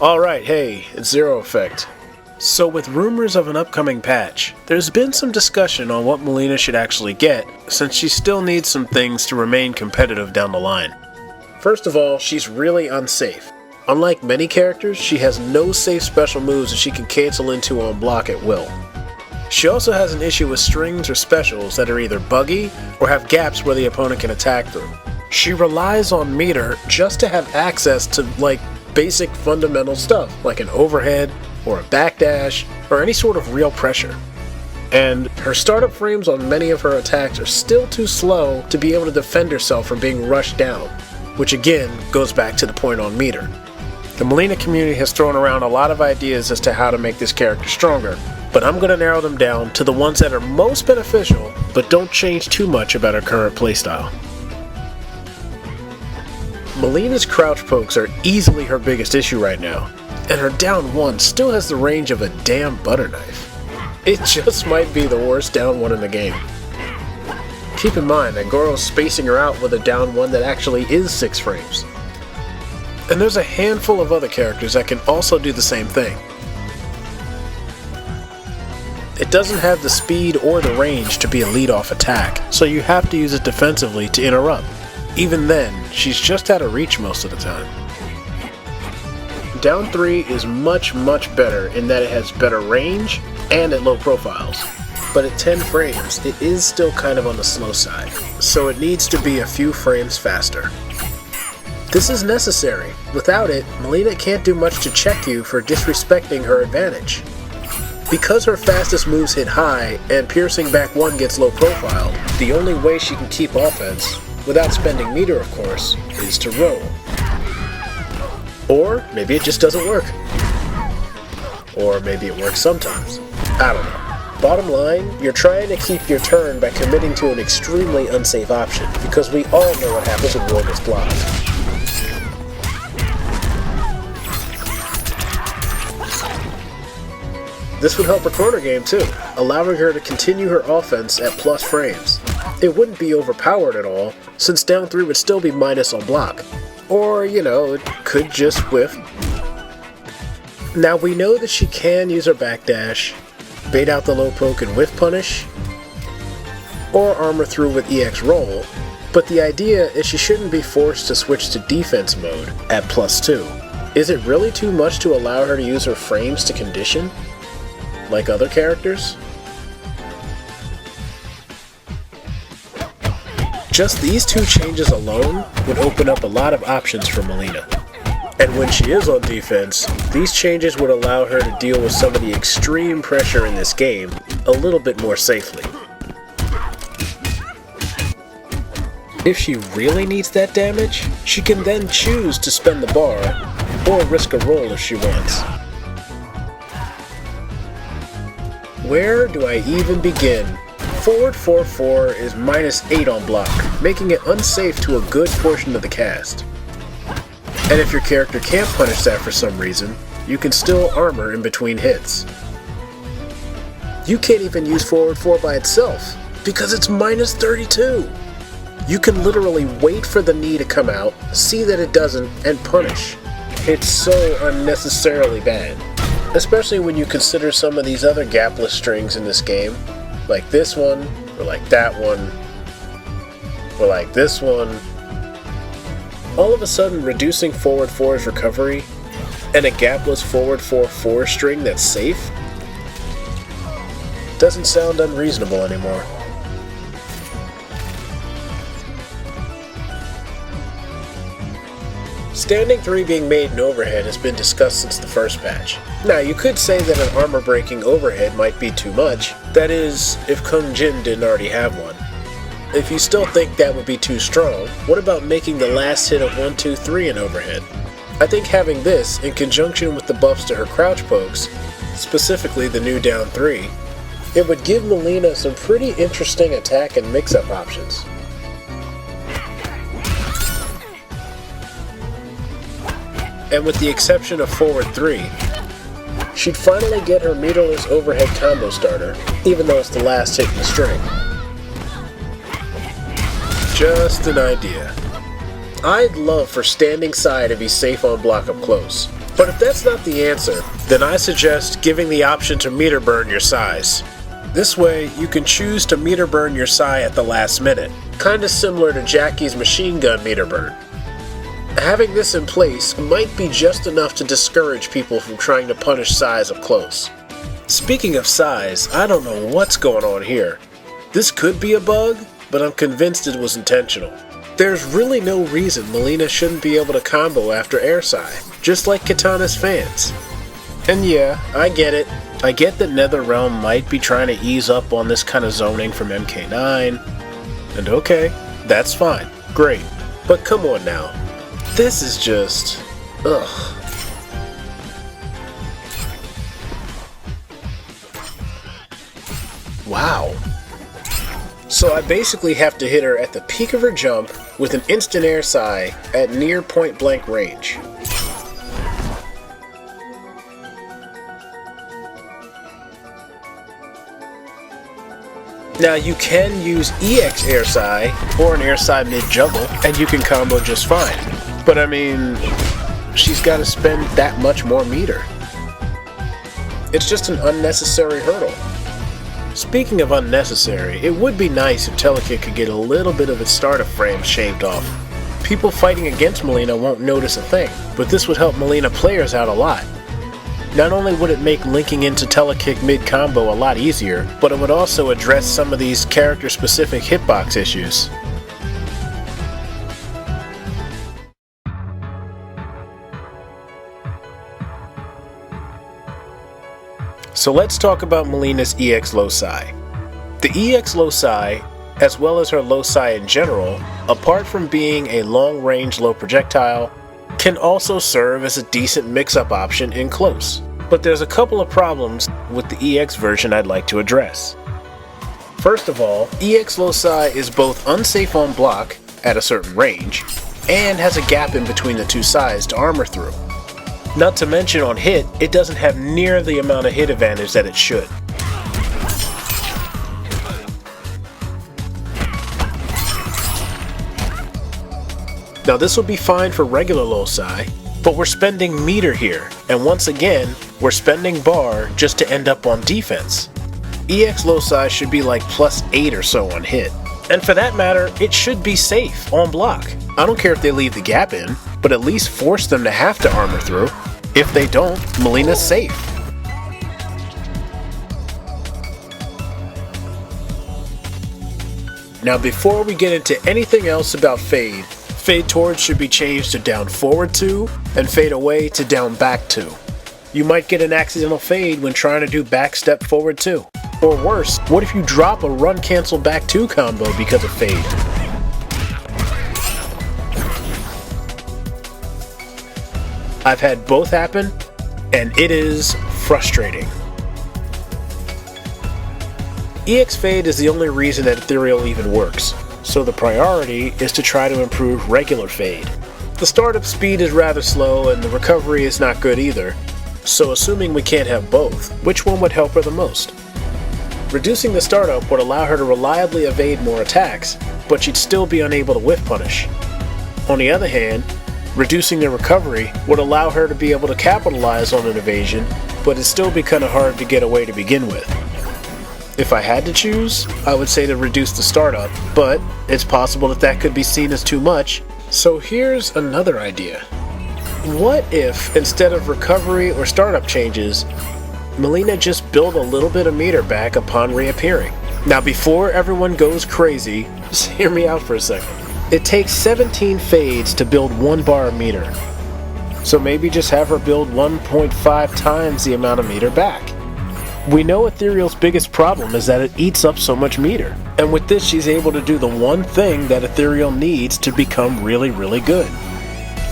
Alright, hey, it's NJZeroeffect. So with rumors of an upcoming patch, there's been some discussion on what Mileena should actually get, since she still needs some things to remain competitive down the line. First of all, she's really unsafe. Unlike many characters, she has no safe special moves that she can cancel into on block at will. She also has an issue with strings or specials that are either buggy or have gaps where the opponent can attack through. She relies on meter just to have access to basic fundamental stuff like an overhead or a backdash or any sort of real pressure. And her startup frames on many of her attacks are still too slow to be able to defend herself from being rushed down, which again goes back to the point on meter. The Mileena community has thrown around a lot of ideas as to how to make this character stronger, but I'm going to narrow them down to the ones that are most beneficial but don't change too much about her current playstyle. Mileena's crouch pokes are easily her biggest issue right now, and her down one still has the range of a damn butter knife. It just might be the worst down one in the game. Keep in mind that Goro's spacing her out with a down one that actually is 6 frames. And there's a handful of other characters that can also do the same thing. It doesn't have the speed or the range to be a lead-off attack, so you have to use it defensively to interrupt. Even then, she's just out of reach most of the time. Down 3 is much better in that it has better range and at low profiles. But at 10 frames, it is still kind of on the slow side, so it needs to be a few frames faster. This is necessary. Without it, Mileena can't do much to check you for disrespecting her advantage. Because her fastest moves hit high and piercing back 1 gets low profile, the only way she can keep offense, without spending meter of course, is to roll. Or maybe it just doesn't work. Or maybe it works sometimes. I don't know. Bottom line, you're trying to keep your turn by committing to an extremely unsafe option, because we all know what happens when war gets blocked. This would help her corner game too, allowing her to continue her offense at plus frames. It wouldn't be overpowered at all, since down 3 would still be minus on block. Or, it could just whiff. Now we know that she can use her backdash, bait out the low poke and whiff punish, or armor through with EX roll, but the idea is she shouldn't be forced to switch to defense mode at +2. Is it really too much to allow her to use her frames to condition, like other characters? Just these 2 changes alone would open up a lot of options for Mileena. And when she is on defense, these changes would allow her to deal with some of the extreme pressure in this game a little bit more safely. If she really needs that damage, she can then choose to spend the bar, or risk a roll if she wants. Where do I even begin? Forward 4-4 is -8 on block, making it unsafe to a good portion of the cast. And if your character can't punish that for some reason, you can still armor in between hits. You can't even use forward 4 by itself, because it's -32! You can literally wait for the knee to come out, see that it doesn't, and punish. It's so unnecessarily bad. Especially when you consider some of these other gapless strings in this game, like this one, or like that one, or like this one. All of a sudden, reducing forward 4's recovery, and a gapless forward 4-4 string that's safe, doesn't sound unreasonable anymore. Standing 3 being made in overhead has been discussed since the first patch. Now, you could say that an armor-breaking overhead might be too much, that is, if Kung Jin didn't already have one. If you still think that would be too strong, what about making the last hit of 1-2-3 an overhead? I think having this, in conjunction with the buffs to her crouch pokes, specifically the new down 3, it would give Mileena some pretty interesting attack and mix-up options. And with the exception of forward 3, she'd finally get her meterless overhead combo starter, even though it's the last hit in the string. Just an idea. I'd love for standing side to be safe on block up close. But if that's not the answer, then I suggest giving the option to meter burn your size. This way, you can choose to meter burn your Psy at the last minute, kinda similar to Jackie's machine gun meter burn. Having this in place might be just enough to discourage people from trying to punish Psys up close. Speaking of Psys, I don't know what's going on here. This could be a bug, but I'm convinced it was intentional. There's really no reason Mileena shouldn't be able to combo after Air Psy, just like Katana's fans. And yeah, I get it. I get that NetherRealm might be trying to ease up on this kind of zoning from MK9, and okay, that's fine, great. But come on now, this is just... ugh. Wow. So I basically have to hit her at the peak of her jump with an instant Air Psy at near point blank range. Now you can use EX Air Psy or an Air Psy mid-juggle and you can combo just fine. But I mean, she's got to spend that much more meter. It's just an unnecessary hurdle. Speaking of unnecessary, it would be nice if Telekick could get a little bit of its startup frame shaved off. People fighting against Mileena won't notice a thing, but this would help Mileena players out a lot. Not only would it make linking into Telekick mid-combo a lot easier, but it would also address some of these character-specific hitbox issues. So let's talk about Mileena's EX Loci. The EX Loci, as well as her Loci in general, apart from being a long-range low projectile, can also serve as a decent mix-up option in close. But there's a couple of problems with the EX version I'd like to address. First of all, EX Loci is both unsafe on block at a certain range, and has a gap in between the two sides to armor through. Not to mention on hit, it doesn't have near the amount of hit advantage that it should. Now this will be fine for regular Loci, but we're spending meter here, and once again, we're spending bar just to end up on defense. EX Loci should be like +8 or so on hit. And for that matter, it should be safe on block. I don't care if they leave the gap in, but at least force them to have to armor through. If they don't, Mileena's safe. Now before we get into anything else about Fade, Fade towards should be changed to down forward 2 and Fade away to down back 2. You might get an accidental fade when trying to do back step forward 2. Or worse, what if you drop a run cancel back 2 combo because of Fade? I've had both happen, and it is frustrating. EX Fade is the only reason that Ethereal even works, so the priority is to try to improve regular Fade. The startup speed is rather slow and the recovery is not good either, so assuming we can't have both, which one would help her the most? Reducing the startup would allow her to reliably evade more attacks, but she'd still be unable to whiff punish. On the other hand, reducing the recovery would allow her to be able to capitalize on an evasion, but it'd still be kinda hard to get away to begin with. If I had to choose, I would say to reduce the startup, but it's possible that that could be seen as too much, so here's another idea. What if, instead of recovery or startup changes, Mileena just built a little bit of meter back upon reappearing? Now before everyone goes crazy, just hear me out for a second. It takes 17 fades to build 1 bar of meter. So maybe just have her build 1.5 times the amount of meter back. We know Ethereal's biggest problem is that it eats up so much meter. And with this she's able to do the one thing that Ethereal needs to become really, really good.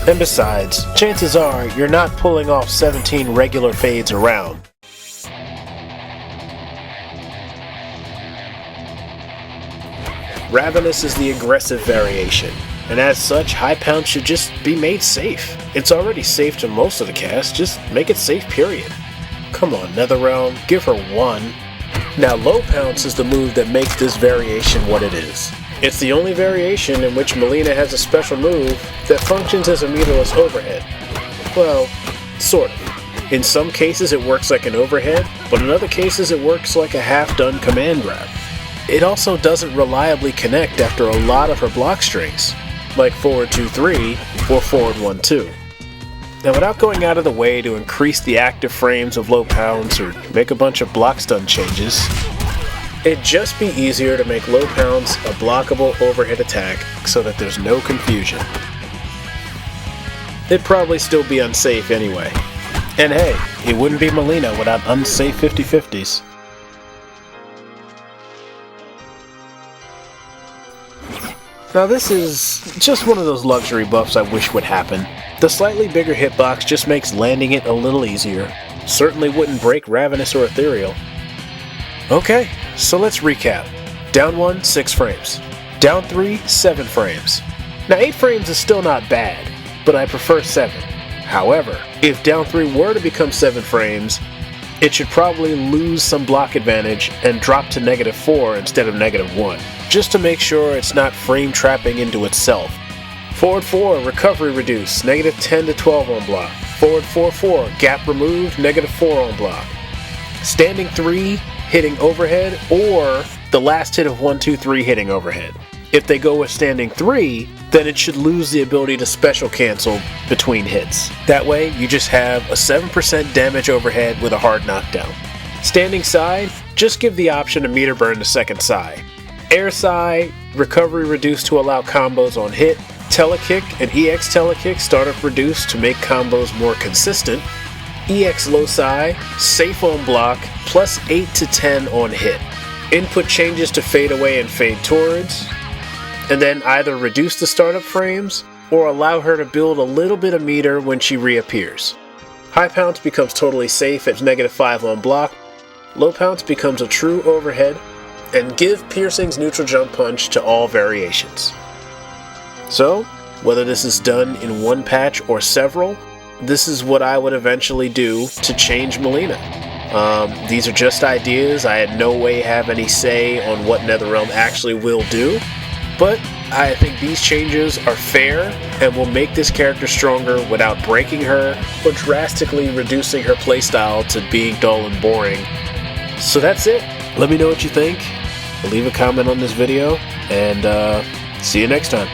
And besides, chances are you're not pulling off 17 regular fades around. Ravenous is the aggressive variation, and as such, High Pounce should just be made safe. It's already safe to most of the cast, just make it safe, period. Come on, NetherRealm, give her 1. Now Low Pounce is the move that makes this variation what it is. It's the only variation in which Mileena has a special move that functions as a meterless overhead. Well, Sort of. In some cases it works like an overhead, but in other cases it works like a half-done command grab. It also doesn't reliably connect after a lot of her block strings, like forward 2-3 or forward 1-2. Now, without going out of the way to increase the active frames of low pounds or make a bunch of block stun changes, it'd just be easier to make low pounds a blockable overhead attack so that there's no confusion. It'd probably still be unsafe anyway. And hey, it wouldn't be Mileena without unsafe 50-50s. Now this is just one of those luxury buffs I wish would happen. The slightly bigger hitbox just makes landing it a little easier. Certainly wouldn't break Ravenous or Ethereal. Okay, so let's recap. Down 1, 6 frames. Down 3, 7 frames. Now 8 frames is still not bad, but I prefer 7. However, if down 3 were to become 7 frames, it should probably lose some block advantage and drop to -4 instead of -1, just to make sure it's not frame trapping into itself. Forward 4, recovery reduced, -10 to 12 on block. Forward 4-4, gap removed, -4 on block. Standing 3, hitting overhead, or the last hit of 1-2-3 hitting overhead. If they go with standing 3, then it should lose the ability to special cancel between hits. That way, you just have a 7% damage overhead with a hard knockdown. Standing side, just give the option to meter burn the second side. Air side, recovery reduced to allow combos on hit. Telekick and EX telekick startup reduced to make combos more consistent. EX low side, safe on block, plus 8 to 10 on hit. Input changes to fade away and fade towards, and then either reduce the startup frames or allow her to build a little bit of meter when she reappears. High pounce becomes totally safe at -5 on block. Low pounce becomes a true overhead, and give Piercing's neutral jump punch to all variations. So, whether this is done in one patch or several, this is what I would eventually do to change Mileena. These are just ideas. I had no way have any say on what NetherRealm actually will do, but I think these changes are fair and will make this character stronger without breaking her or drastically reducing her playstyle to being dull and boring. So that's it. Let me know what you think. Leave a comment on this video, and see you next time.